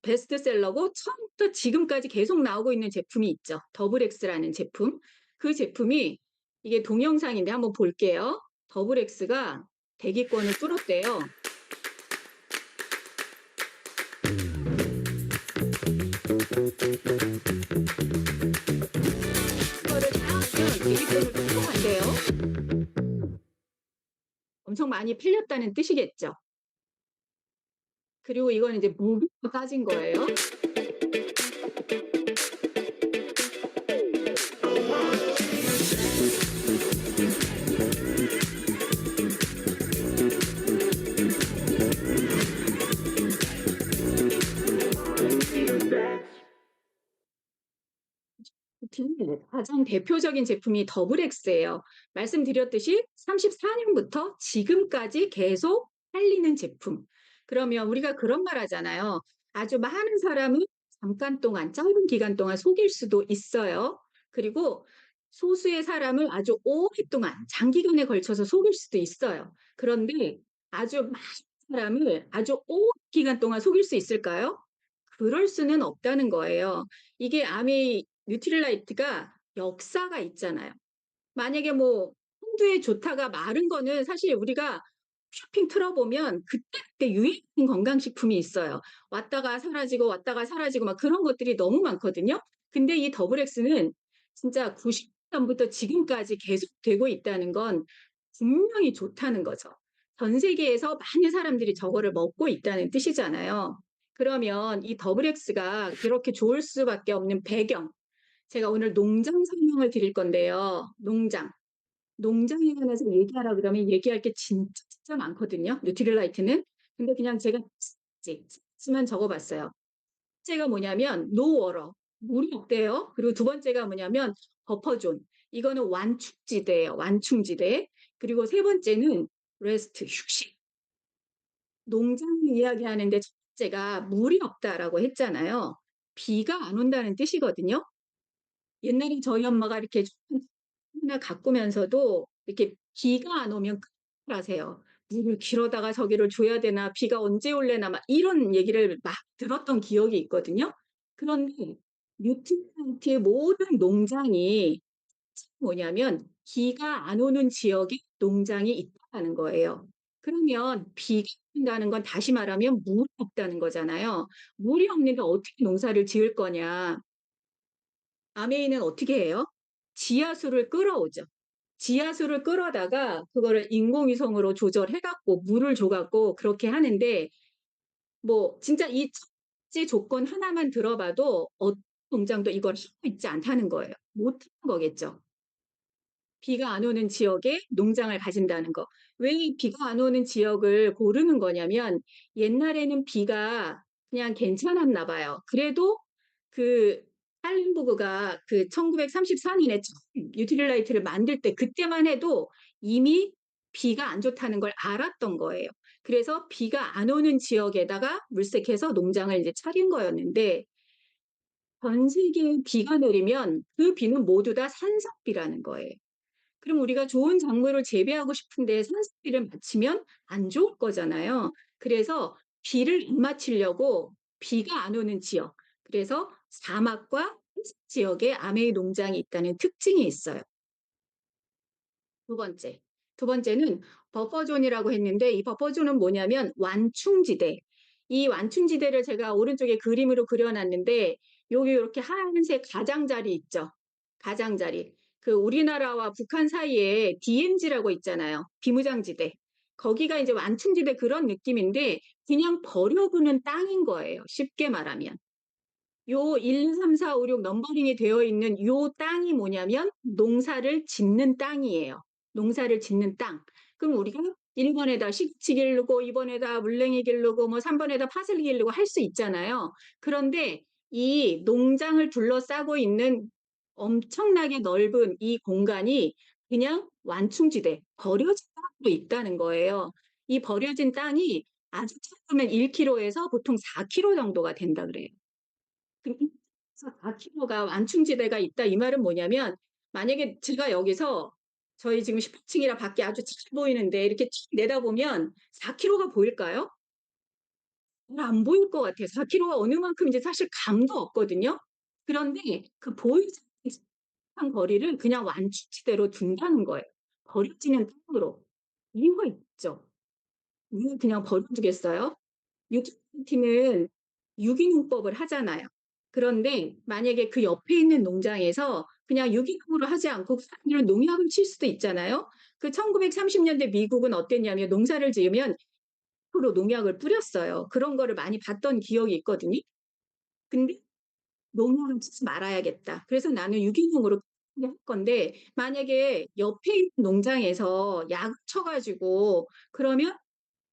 베스트셀러고 처음부터 지금까지 계속 나오고 있는 제품이 있죠. 더블엑스라는 제품. 그 제품이 이게 동영상인데 한번 볼게요. 더블엑스가 대기권을 뚫었대요. 이거를 다 하면 대기권을 뚫어간대요. 엄청 많이 팔렸다는 뜻이겠죠. 그리고 이건 이제 무료로 따진 거예요. 가장 대표적인 제품이 더블엑스예요. 말씀드렸듯이 34 년부터 지금까지 계속 팔리는 제품. 그러면 우리가 그런 말 하잖아요. 아주 많은 사람은 잠깐 동안 짧은 기간 동안 속일 수도 있어요. 그리고 소수의 사람을 아주 오랫동안 장기간에 걸쳐서 속일 수도 있어요. 그런데 아주 많은 사람을 아주 오랜 기간 동안 속일 수 있을까요? 그럴 수는 없다는 거예요. 이게 아미 뉴트릴라이트가 역사가 있잖아요. 만약에 뭐 한두 해 좋다가 마른 거는 사실 우리가 쇼핑 틀어보면 그때그때 유행하는 건강식품이 있어요. 왔다가 사라지고 막 그런 것들이 너무 많거든요. 근데 이 더블엑스는 진짜 90 년부터 지금까지 계속되고 있다는 건 분명히 좋다는 거죠. 전 세계에서 많은 사람들이 저거를 먹고 있다는 뜻이잖아요. 그러면 이 더블엑스가 그렇게 좋을 수밖에 없는 배경, 제가 오늘 농장 설명을 드릴 건데요. 농장에 관해서 얘기하라 그러면 얘기할 게 진짜 많거든요, 뉴트릴라이트는. 근데 그냥 제가 쓰면 적어 봤어요. 첫째가 뭐냐면 노워러, 물이 없대요. 그리고 두 번째가 뭐냐면 버퍼존, 이거는 완충지대예요, 완충지대. 그리고 세 번째는 레스트, 휴식. 농장을 이야기하는데 첫 번째가 물이 없다라고 했잖아요. 비가 안 온다는 뜻이거든요. 옛날에 저희 엄마가 이렇게 하나 가꾸면서도 이렇게 비가 안 오면 큰일 나세요. "물을 길어다가 저기를 줘야 되나? 비가 언제 올래나?" 막 이런 얘기를 막 들었던 기억이 있거든요. 그런데 뉴트리한트의 모든 농장이 뭐냐면 비가 안 오는 지역에 농장이 있다는 거예요. 그러면 비가 온다는 건 다시 말하면 물이 없다는 거잖아요. 물이 없는데 어떻게 농사를 지을 거냐. 아메이는 어떻게 해요? 지하수를 끌어오죠. 지하수를 끌어다가 그거를 인공위성으로 조절해 갖고 물을 줘 갖고 그렇게 하는데 뭐 진짜 이 첫 번째 조건 하나만 들어봐도 어떤 농장도 이걸 하고 있지 않다는 거예요. 못하는 거겠죠. 비가 안 오는 지역에 농장을 가진다는 거. 왜 이 비가 안 오는 지역을 고르는 거냐면 옛날에는 비가 그냥 괜찮았나 봐요. 그래도 그 할렌부그가 그 1934 년에 처음 뉴트릴라이트를 만들 때 그때만 해도 이미 비가 안 좋다는 걸 알았던 거예요. 그래서 비가 안 오는 지역에다가 물색해서 농장을 이제 차린 거였는데 전 세계에 비가 내리면 그 비는 모두 다 산성비라는 거예요. 그럼 우리가 좋은 작물을 재배하고 싶은데 산성비를 맞추면 안 좋을 거잖아요. 그래서 비를 안 맞추려고 비가 안 오는 지역, 그래서 사막과 해석 지역에 아메이 농장이 있다는 특징이 있어요. 두 번째. 두 번째는 버퍼존이라고 했는데 이 버퍼존은 뭐냐면 완충지대. 이 완충지대를 제가 오른쪽에 그림으로 그려 놨는데 여기 요렇게 하얀색 가장자리 있죠. 가장자리. 그 우리나라와 북한 사이에 DMZ라고 있잖아요. 비무장지대. 거기가 이제 완충지대 그런 느낌인데 그냥 버려두는 땅인 거예요. 쉽게 말하면. 요 1, 2, 3, 4, 5, 6 넘버링이 되어 있는 요 땅이 뭐냐면 농사를 짓는 땅이에요. 농사를 짓는 땅. 그럼 우리가 1번에다 시금치 기르고 2번에다 물냉이 기르고 뭐 3번에다 파슬리 기르고 할 수 있잖아요. 그런데 이 농장을 둘러싸고 있는 엄청나게 넓은 이 공간이 그냥 완충지대, 버려진 땅으로 있다는 거예요. 이 버려진 땅이 아주 작으면 1km에서 보통 4km 정도가 된다 그래요. 그래서 4km가 완충지대가 있다 이 말은 뭐냐면 만약에 제가 여기서 저희 지금 10층이라 밖이 아주 잘 보이는데 이렇게 쭉 내다보면 4km가 보일까요? 잘 안 보일 것 같아요. 4km가 어느 만큼인지 사실 감도 없거든요. 그런데 그 보이지 않는 거리를 그냥 완충지대로 둔다는 거예요. 버려지는 땅으로. 이유가 있죠. 왜 그냥 버려두겠어요? 유기농팀은 유기농법을 하잖아요. 그런데 만약에 그 옆에 있는 농장에서 그냥 유기농으로 하지 않고 그 사람들은 농약을 칠 수도 있잖아요. 그 1930년대 미국은 어땠냐면 농사를 지으면 프로 농약을 뿌렸어요. 그런 거를 많이 봤던 기억이 있거든요. 근데 농약을 치지 말아야겠다. 그래서 나는 유기농으로 할 건데 만약에 옆에 있는 농장에서 약을 쳐가지고 그러면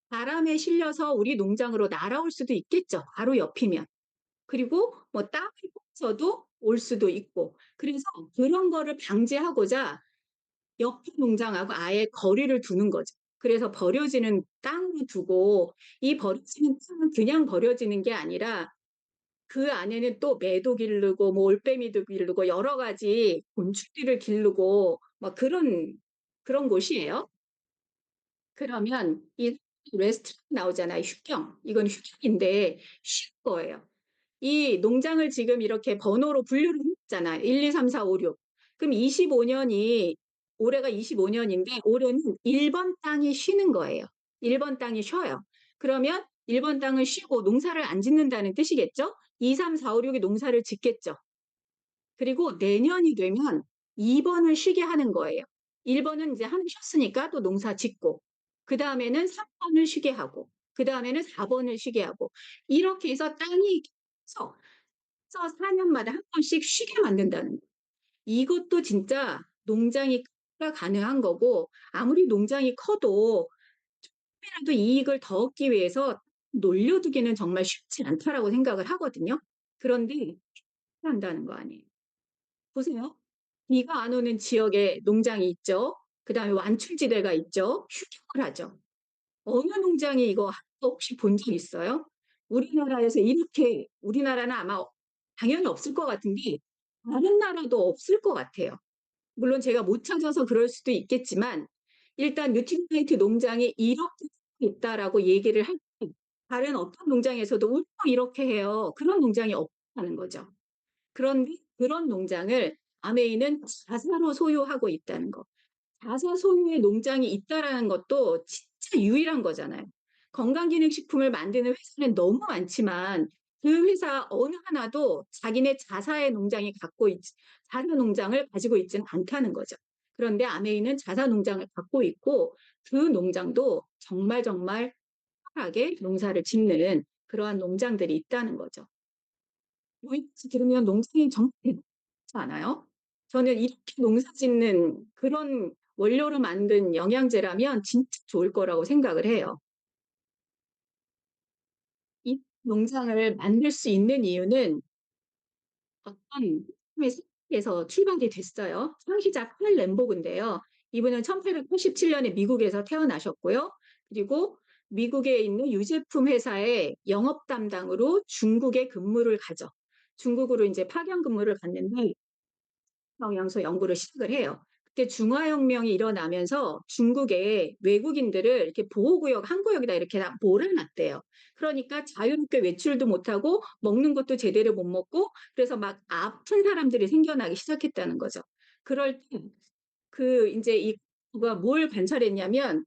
바람에 실려서 우리 농장으로 날아올 수도 있겠죠. 바로 옆이면. 그리고 뭐 땅을 꽂혀도 올 수도 있고. 그래서 그런 거를 방지하고자 옆에 농장하고 아예 거리를 두는 거죠. 그래서 버려지는 땅으로 두고 이 버려지는 땅은 그냥 버려지는 게 아니라 그 안에는 또 매도 기르고 뭐 올빼미도 기르고 여러 가지 곤충들을 기르고 뭐 그런 곳이에요. 그러면 이 레스토랑 나오잖아요. 휴경. 이건 휴경인데 쉴 거예요. 이 농장을 지금 이렇게 번호로 분류를 했잖아요. 1, 2, 3, 4, 5, 6. 그럼 25년이 올해가 25년인데 올해는 1번 땅이 쉬는 거예요. 1번 땅이 쉬어요. 그러면 1번 땅을 쉬고 농사를 안 짓는다는 뜻이겠죠? 2, 3, 4, 5, 6이 농사를 짓겠죠. 그리고 내년이 되면 2번을 쉬게 하는 거예요. 1번은 이제 한 쉬었으니까 또 농사 짓고, 그 다음에는 3번을 쉬게 하고, 그 다음에는 4번을 쉬게 하고, 이렇게 해서 땅이 계속 4년마다 한 번씩 쉬게 만든다는 거예요. 이것도 진짜 농장이 가능한 거고, 아무리 농장이 커도 조금이라도 이익을 더 얻기 위해서 놀려두기는 정말 쉽지 않다라고 생각을 하거든요. 그런데 한다는 거 아니에요. 보세요. 비가 안 오는 지역에 농장이 있죠. 그다음에 완충지대가 있죠. 휴경을 하죠. 어느 농장이 이거 혹시 본 적 있어요? 우리나라에서 이렇게 우리나라는 아마 당연히 없을 것 같은데 다른 나라도 없을 것 같아요. 물론 제가 못 찾아서 그럴 수도 있겠지만 일단 뉴트리라이트 농장이 이렇게 있다라고 얘기를 할 때 다른 어떤 농장에서도 우리도 이렇게 해요. 그런 농장이 없다는 거죠. 그런데 그런 농장을 아메이는 자사로 소유하고 있다는 거. 자사 소유의 농장이 있다라는 것도 진짜 유일한 거잖아요. 건강기능식품을 만드는 회사는 너무 많지만 그 회사 어느 하나도 자기네 자사의 농장이 자사 농장을 가지고 있지는 않다는 거죠. 그런데 아메이는 자사 농장을 갖고 있고 그 농장도 정말 정말 활발하게 농사를 짓는 그러한 농장들이 있다는 거죠. 여기까지 들으면 농장이 정말 대단하지 않아요? 저는 이렇게 농사 짓는 그런 원료로 만든 영양제라면 진짜 좋을 거라고 생각을 해요. 이 농장을 만들 수 있는 이유는 어떤 회사에서 출발이 됐어요. 창시자 칼 램보그인데요. 이분은 1887년에 미국에서 태어나셨고요. 그리고 미국에 있는 유제품 회사의 영업 담당으로 중국에 근무를 가죠. 중국으로 이제 파견 근무를 갔는데 영양소 연구를 시작을 해요. 그때 중화혁명이 일어나면서 중국에 외국인들을 이렇게 보호구역, 항구역에다 이렇게 다 몰아놨대요. 그러니까 자유롭게 외출도 못하고 먹는 것도 제대로 못 먹고 그래서 막 아픈 사람들이 생겨나기 시작했다는 거죠. 그럴 때 그 이제 이가 뭘 관찰했냐면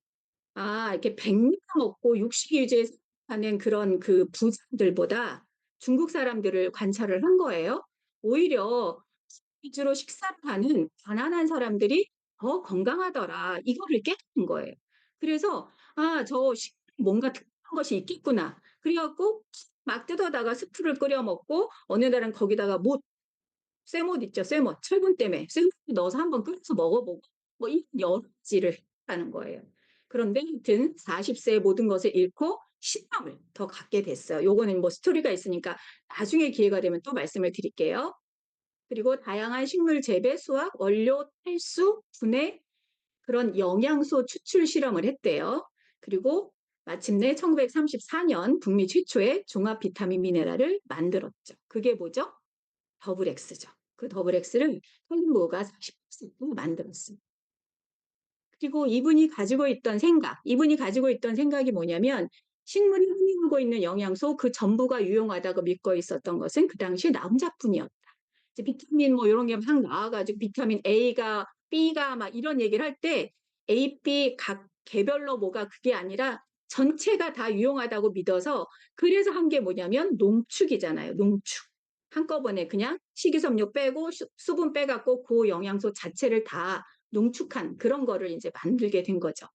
이렇게 백미가 먹고 육식 유지에 하는 그런 그 부자들보다 중국 사람들을 관찰을 한 거예요. 오히려 위주로 식사를 하는 가난한 사람들이 더 건강하더라. 이거를 깨닫는 거예요. 그래서 '아 저 뭔가 특별한 것이 있겠구나.' 그래 갖고 막 뜯어다가 스프를 끓여 먹고 어느 날은 거기다가 쇠못 있죠, 쇠못. 철분 때문에 쇠못 넣어서 한번 끓여서 먹어보고 뭐 이 여러 가지를 했다는 거예요. 그런데 하여튼 40세에 모든 것을 잃고 신념을 더 갖게 됐어요. 요거는 뭐 스토리가 있으니까 나중에 기회가 되면 또 말씀을 드릴게요. 그리고 다양한 식물 재배, 수확, 원료 탈수, 분해 그런 영양소 추출 실험을 했대요. 그리고 마침내 1934년 북미 최초의 종합 비타민 미네랄을 만들었죠. 그게 뭐죠? 더블엑스죠. 그 더블엑스를 헬린보가 40% 만들었습니다. 그리고 이분이 가지고 있던 생각이 뭐냐면 식물이 함유하고 있는 영양소 그 전부가 유용하다고 믿고 있었던 것은 그 당시에 나 혼자뿐이었다. 이제 비타민 뭐 요런 게 막 나와 가지고 비타민 A가 B가 막 이런 얘기를 할 때 A, B 각 개별로 뭐가 그게 아니라 전체가 다 유용하다고 믿어서 그래서 한 게 뭐냐면 농축이잖아요, 농축. 한꺼번에 그냥 식이섬유 빼고 수분 빼 갖고 그 영양소 자체를 다 농축한 그런 거를 인제 만들게 된 거죠.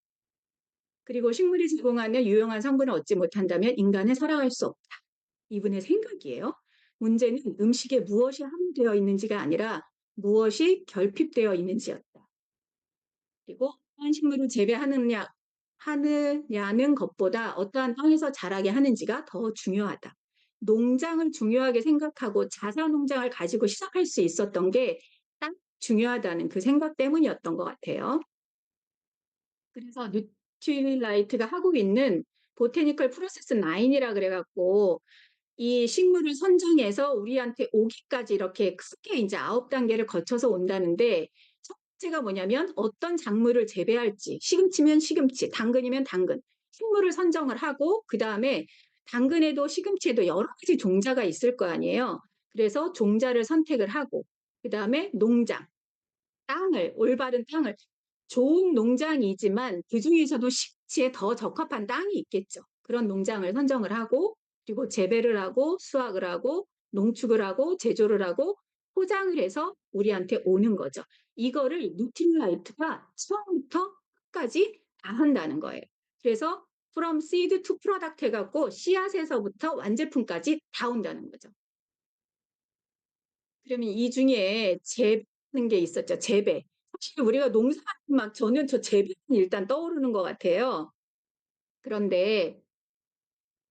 그리고 "식물이 제공하는 유용한 성분을 얻지 못한다면 인간은 살아갈 수 없다." 이분의 생각이에요. 문제는 음식에 무엇이 함유되어 있는지가 아니라 무엇이 결핍되어 있는지였다. 그리고 어떠한 식물을 하느냐는 것보다 어떠한 땅에서 자라게 하는지가 더 중요하다. 농장을 중요하게 생각하고 자사 농장을 가지고 시작할 수 있었던 게 딱 중요하다는 그 생각 때문이었던 것 같아요. 그래서 뉴트릴라이트가 하고 있는 보테니컬 프로세스 9이라 그래 갖고 이 식물을 선정해서 우리한테 오기까지 이렇게 크게 인제 9 단계를 거쳐서 온다는데 첫 번째가 뭐냐면 어떤 작물을 재배할지 시금치면 시금치, 당근이면 당근, 식물을 선정을 하고 그다음에 당근에도 시금치에도 여러 가지 종자가 있을 거 아니에요. 그래서 종자를 선택을 하고 그다음에 농장, 올바른 땅을 좋은 농장이지만 그중에서도 식지에 더 적합한 땅이 있겠죠. 그런 농장을 선정을 하고 그리고 재배를 하고 수확을 하고 농축을 하고 제조를 하고 포장을 해서 우리한테 오는 거죠. 이거를 누틸라이트가 처음부터 끝까지 다 한다는 거예요. 그래서 from seed to product 해 갖고 씨앗에서부터 완제품까지 다 온다는 거죠. 그러면 이 중에 재배하는 게 있었죠, 재배. 사실 우리가 농사만 저는 저 재배는 일단 떠오르는 것 같아요. 그런데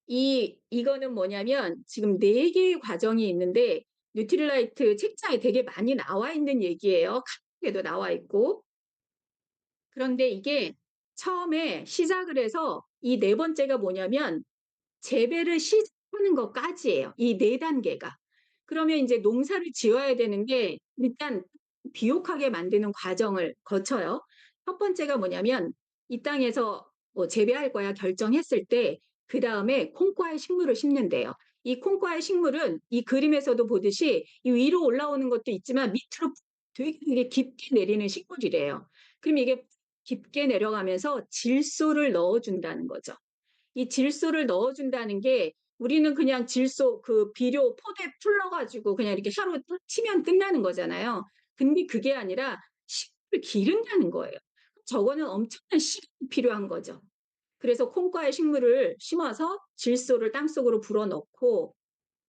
이거는 뭐냐면 지금 4 개의 과정이 있는데 뉴트릴라이트 책장에 되게 많이 나와 있는 얘기예요. 카톡에도 나와 있고. 그런데 이게 처음에 시작을 해서 이 네 번째가 뭐냐면 재배를 시작하는 것까지예요. 이 4 단계가. 그러면 인제 농사를 지어야 되는 게 일단 비옥하게 만드는 과정을 거쳐요. 첫 번째가 뭐냐면 이 땅에서 뭐 재배할 거야 결정했을 때 그다음에 콩과의 식물을 심는대요. 이 콩과의 식물은 이 그림에서도 보듯이 이 위로 올라오는 것도 있지만 밑으로 되게 깊게 내리는 식물이래요. 그럼 이게 깊게 내려가면서 질소를 넣어 준다는 거죠. 이 질소를 넣어 준다는 게 우리는 그냥 질소 그 비료 포대 풀러 가지고 그냥 이렇게 하루 딱 치면 끝나는 거잖아요. 근데 그게 아니라 식물을 기른다는 거예요. 저거는 엄청난 시간이 필요한 거죠. 그래서 콩과의 식물을 심어서 질소를 땅속으로 불어넣고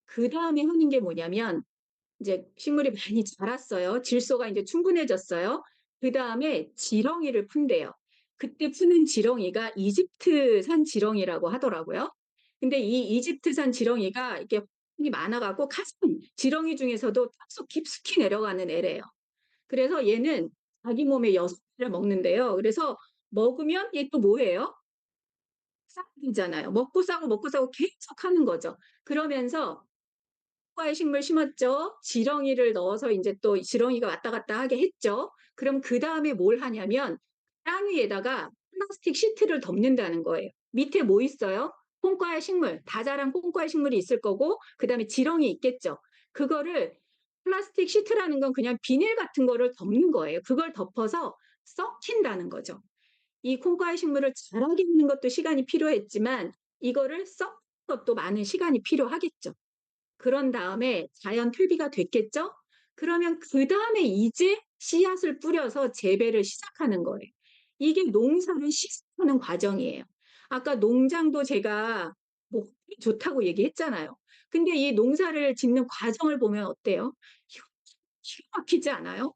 그다음에 하는 게 뭐냐면 이제 식물이 많이 자랐어요. 질소가 인제 충분해졌어요. 그다음에 지렁이를 푼대요. 그때 푸는 지렁이가 이집트산 지렁이라고 하더라고요. 근데 이 이집트산 지렁이가 이렇게 힘이 많아 갖고 가장 지렁이 중에서도 땅속 깊숙이 내려가는 애래요. 그래서 얘는 자기 몸에 6 개를 먹는데요. 그래서 먹으면 얘 또 뭐 해요? 싸게 되잖아요. 먹고 싸고 계속 하는 거죠. 그러면서 과의 식물 심었죠. 지렁이를 넣어서 인제 또 지렁이가 왔다 갔다 하게 했죠. 그럼 그다음에 뭘 하냐면 땅 위에다가 플라스틱 시트를 덮는다는 거예요. 밑에 뭐 있어요? 콩과의 식물, 다 자란 콩과의 식물이 있을 거고 그다음에 지렁이 있겠죠. 그거를 플라스틱 시트라는 건 그냥 비닐 같은 거를 덮는 거예요. 그걸 덮어서 썩힌다는 거죠. 이 콩과의 식물을 자라게 하는 것도 시간이 필요했지만 이거를 썩 것도 많은 시간이 필요하겠죠. 그런 다음에 자연 퇴비가 됐겠죠? 그러면 그다음에 이제 씨앗을 뿌려서 재배를 시작하는 거예요. 이게 농사를 시작하는 과정이에요. 아까 농장도 제가 뭐 좋다고 얘기했잖아요. 근데 이 농사를 짓는 과정을 보면 어때요? 기가 막히지 않아요?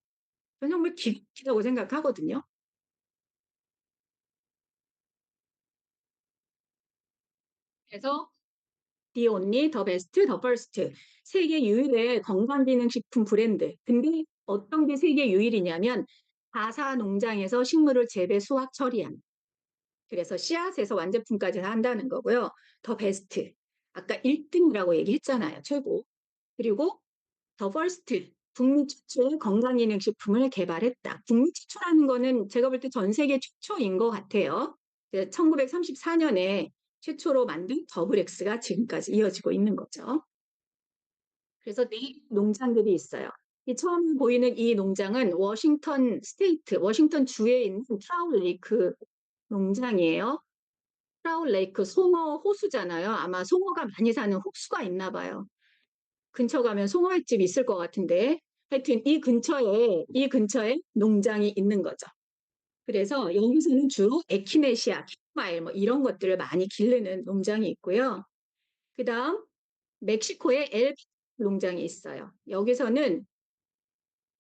저는 정말 기가 막히다고 생각하거든요. 그래서 The Only, The Best, The First. 세계 유일의 건강기능식품 브랜드. 근데 어떤 게 세계 유일이냐면 다사 농장에서 식물을 재배, 수확, 처리한. 그래서 씨앗에서 완제품까지 다 한다는 거고요. 더 베스트. 아까 1등이라고 얘기했잖아요. 최고. 그리고 더 퍼스트. 북미 최초의 건강기능식품을 개발했다. 북미 최초라는 거는 제가 볼 때 전 세계 최초인 것 같아요. 1934년에 최초로 만든 더블엑스가 지금까지 이어지고 있는 거죠. 그래서 네 농장들이 있어요. 이 처음 보이는 이 농장은 워싱턴 스테이트, 워싱턴 주에 있는 트라울 레이크 농장이에요. 트라울 레이크 송어 호수잖아요. 아마 송어가 많이 사는 호수가 있나 봐요. 근처 가면 송어회집 있을 것 같은데 하여튼 이 근처에 농장이 있는 거죠. 그래서 여기서는 주로 에키네시아, 캐마일 뭐 이런 것들을 많이 기르는 농장이 있고요. 그다음 멕시코에 엘 농장이 있어요. 여기서는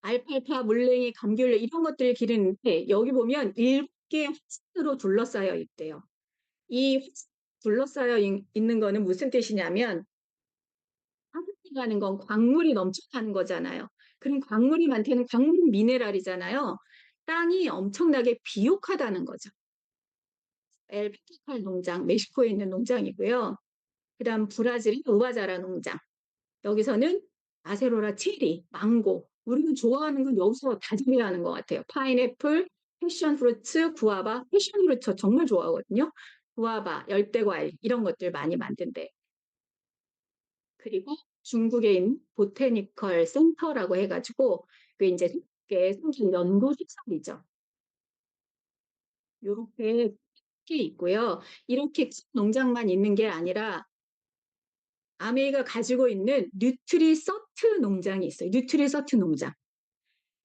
알팔파, 물냉이, 감귤레 이런 것들을 기르는데 여기 보면 7개의 화산으로 둘러싸여 있대요. 이 둘러싸여 있는 거는 무슨 뜻이냐면 화산이라는 건 광물이 넘쳐나는 거잖아요. 그럼 광물이 많다는 광물은 미네랄이잖아요. 땅이 엄청나게 비옥하다는 거죠. 엘 페트칼 농장, 멕시코에 있는 농장이고요. 그다음 브라질의 우바자라 농장. 여기서는 아세로라 체리, 망고. 우리가 좋아하는 건 여기서 다 재배하는 것 같아요. 파인애플, 패션 프루트, 구아바. 패션 프루트 저 정말 좋아하거든요. 구아바, 열대과일 이런 것들 많이 만든대. 그리고 중국에 있는 보테니컬 센터라고 해가지고 그 이제 생긴 연구 시설이죠. 요렇게 있고요. 이렇게 농장만 있는 게 아니라 아메이가 가지고 있는 뉴트리서트 농장이 있어요. 뉴트리서트 농장.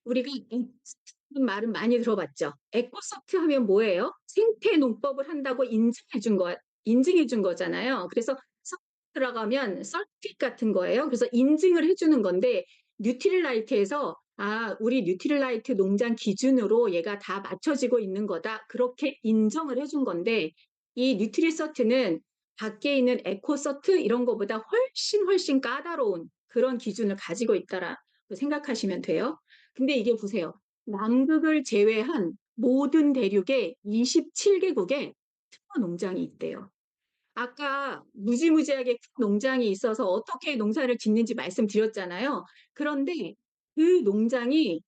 우리가 에코서트라는 말은 많이 들어봤죠. 에코서트 하면 뭐예요? 생태 농법을 한다고 인증해 준 거잖아요. 그래서 서트 들어가면 서티핏 같은 거예요. 그래서 인증을 해주는 건데 뉴트릴라이트에서 우리 뉴트릴라이트 농장 기준으로 얘가 다 맞춰지고 있는 거다. 그렇게 인정을 해준 건데 이 뉴트리서트는 밖에 있는 에코서트 이런 거보다 훨씬 까다로운 그런 기준을 가지고 있다라고 생각하시면 돼요. 근데 이게 보세요. 남극을 제외한 모든 대륙에 27개국에 특허 농장이 있대요. 아까 무지무지하게 큰 농장이 있어서 어떻게 농사를 짓는지 말씀드렸잖아요. 그런데 그 농장이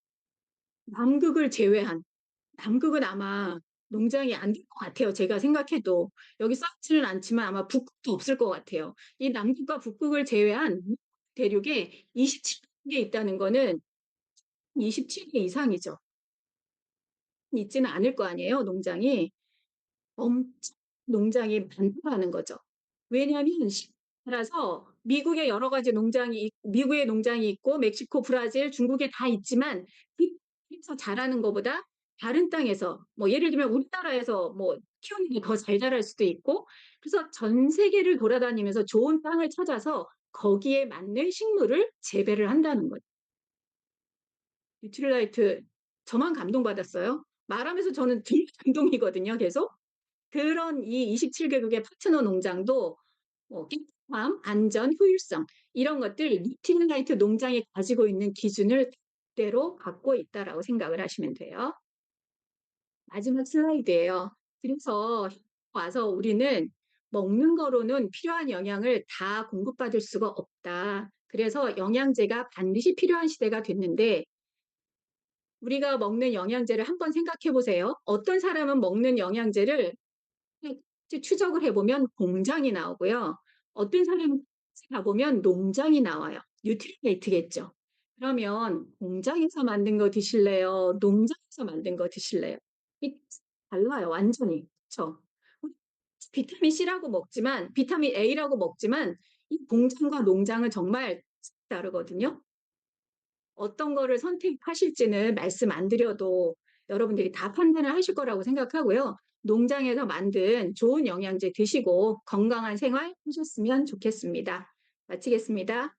남극을 제외한, 남극은 아마 농장이 안 될 것 같아요. 제가 생각해도. 여기 써있지는 않지만 아마 북극도 없을 것 같아요. 이 남극과 북극을 제외한 대륙에 27개 있다는 거는 27개 이상이죠. 있지는 않을 거 아니에요, 농장이. 엄청 농장이 많다는 거죠. 왜냐하면 따라서 미국에 여러 가지 미국의 농장이 있고 멕시코, 브라질, 중국에 다 있지만 그래서 자라는 것보다 다른 땅에서 뭐 예를 들면 우리나라에서 뭐 키우는 게 더 잘 자랄 수도 있고 그래서 전 세계를 돌아다니면서 좋은 땅을 찾아서 거기에 맞는 식물을 재배를 한다는 거죠. 뉴트릴라이트 저만 감동받았어요. 말하면서 저는 되게 감동이거든요, 계속. 그런 이 27개국의 파트너 농장도 깨끗함, 안전, 효율성 이런 것들 뉴트릴라이트 농장이 가지고 있는 기준을 그대로 갖고 있다라고 생각을 하시면 돼요. 마지막 슬라이드예요. 그래서 와서 우리는 먹는 거로는 필요한 영양을 다 공급받을 수가 없다. 그래서 영양제가 반드시 필요한 시대가 됐는데 우리가 먹는 영양제를 한번 생각해 보세요. 어떤 사람은 먹는 영양제를 추적을 해보면 공장이 나오고요. 어떤 사람은 가보면 농장이 나와요. 뉴트리레이트겠죠. 그러면 공장에서 만든 거 드실래요? 농장에서 만든 거 드실래요? 달라요, 완전히. 그렇죠? 비타민 C라고 먹지만 비타민 A라고 먹지만 이 공장과 농장은 정말 다르거든요. 어떤 거를 선택하실지는 말씀 안 드려도 여러분들이 다 판단을 하실 거라고 생각하고요. 농장에서 만든 좋은 영양제 드시고 건강한 생활 하셨으면 좋겠습니다. 마치겠습니다.